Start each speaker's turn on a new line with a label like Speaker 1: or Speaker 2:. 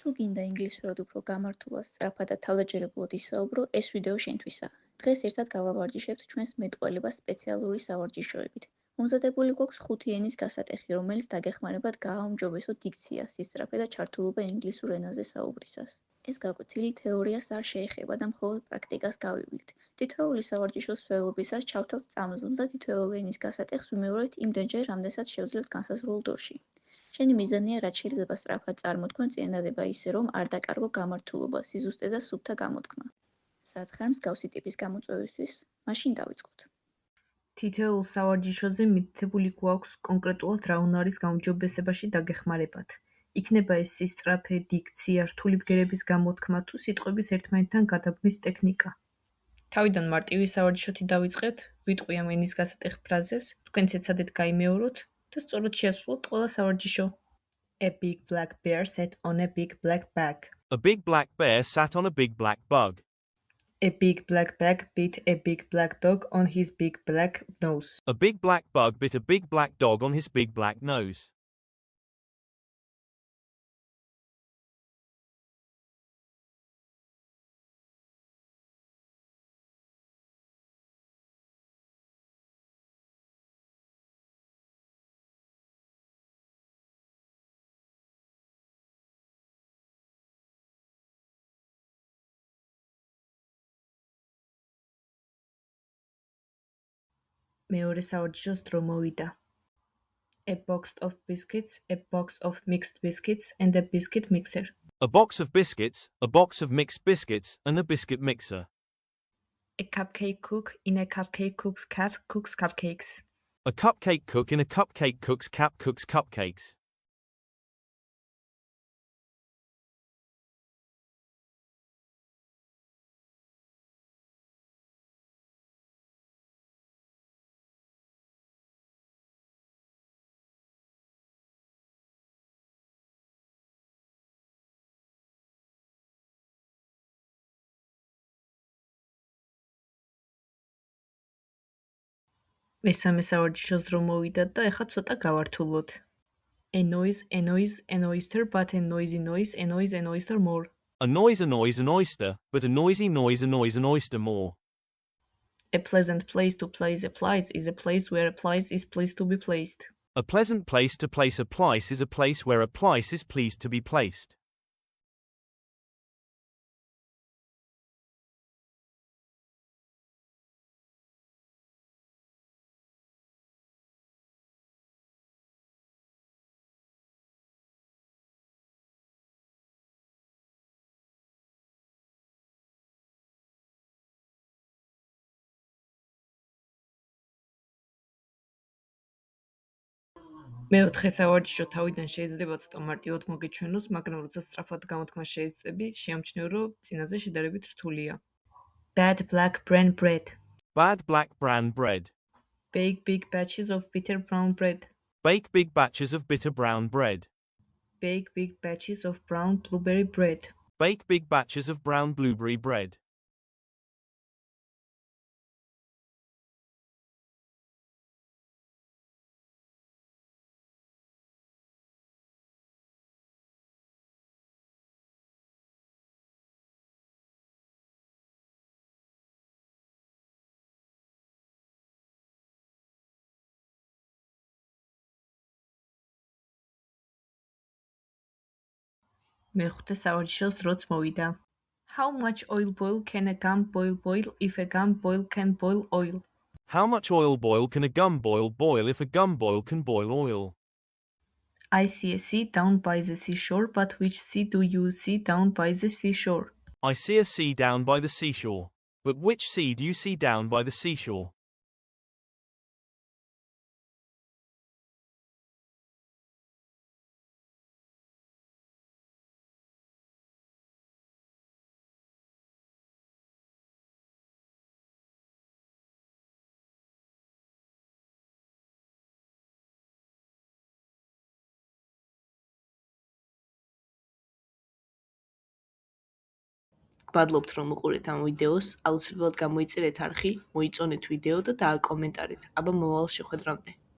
Speaker 1: თუ გინდა ინგლისურად უფრო გამართულად, სწრაფად და თავდაჯერებულად ისაუბრო, ეს ვიდეო შენთვისაა. დღეს ერთად გავავარჯიშებთ ჩვენს მეტყველებას სპეციალური სავარჯიშოებით. მომზადებული გვაქვს 5 ენის გასატეხი, რომელიც დაგეხმარებათ გააუმჯობესოთ დიქცია, სისწრაფე და ჩართულობა ინგლისურ ენაზე საუბრისას. ეს გაკვეთილი თეორიას არ შეეხება და მხოლოდ პრაქტიკას გავივლით. თითოეული სავარჯიშოს მსვლელობისას ჩავთავთ წამზომს და თითოეული ენის გასატეხს ვიმეორებთ იმდენჯერ, რამდენსაც შევძლებთ განსაზღვრულ დროში. შენი მიზანია რაც შეიძლება სწრაფად წარმოთქვან წინადადება ისე, რომ არ დაკარგო გამართულობა, სიზუსტე და სუფთა გამოთქმა. სათხარ მსგავსი ტიპის გამოწვევისთვის, მაშინ დავიწყოთ.
Speaker 2: თითოეულ სავარჯიშოზე მითითებული გვაქვს კონკრეტულად რა უნდა არის გაუმჯობესებაში დაგეხმარებათ. იქნება ეს სისწრაფე, დიქცია, რთული ბგერების გამოთქმა თუ სიტყვების ერთმანეთთან გადაბმის ტექნიკა. თავიდან მარტივი სავარჯიშოთი დავიწყებთ, ვიტყვი ამ ენის გასატეხ ფრაზებს, თქვენც ეცადეთ გაიმეოროთ და სწორად შეასრულოთ ყველა სავარჯიშო. A big black bear sat on a big black bag.
Speaker 3: A big black bear sat on a big black bug.
Speaker 2: A big black bag bit a big black dog on his big black nose.
Speaker 3: A big black bug bit a big black dog on his big black nose.
Speaker 2: მეორე სავარჯიშოს დრო მოვიდა. A box of biscuits, a box of mixed biscuits and a biscuit mixer.
Speaker 3: A box of biscuits, a box of mixed biscuits, and a biscuit mixer.
Speaker 2: A cupcake cook in a cupcake cook's cap cooks cupcakes.
Speaker 3: A cupcake cook in a cupcake cook's cap cooks cupcakes.
Speaker 2: მესამე სავარჯიშოს დრო მოვიდა და ეხლა ცოტა გავართულოთ. A noise, an oyster, but a noisy noise, an oyster more.
Speaker 3: A noise, an oyster, but a noisy noise, an oyster more.
Speaker 2: A pleasant place to place a plice is a place where a plice is pleased to be placed.
Speaker 3: A pleasant place to place a plice is a place where a plice is pleased to be placed.
Speaker 2: მეოთხე სავარჯიშო თავიდან შეიძლება ცოტა მარტივად მოგეჩვენოს, მაგრამ როცა სწრაფად გამოთქმა შეეცდები, შეამჩნევ, რომ წინაზე შედარებით რთულია. Bad black bran bread.
Speaker 3: Bad black bran bread.
Speaker 2: Bake big batches of bitter brown bread.
Speaker 3: Bake big batches of bitter brown bread.
Speaker 2: Bake big batches of brown blueberry bread.
Speaker 3: Bake big batches of brown blueberry bread.
Speaker 2: მეხუთე სავარჯიშოს დროც მოვიდა. How much oil boil can a gum boil if a gum boil can boil oil?
Speaker 3: How much oil boil can a gum boil if a gum boil can boil oil?
Speaker 2: I see a sea down by the seashore, but which sea do you see down by the seashore?
Speaker 3: I see a sea down by the seashore. But which sea do you see down by the seashore?
Speaker 2: გვადლობთ რომ უყურეთ ამ ვიდეოს, აუცილებლად გამოიწერეთ არხი, მოიწონეთ ვიდეო და დააკომენტარეთ. აბა მომავალ შეხვედრამდე.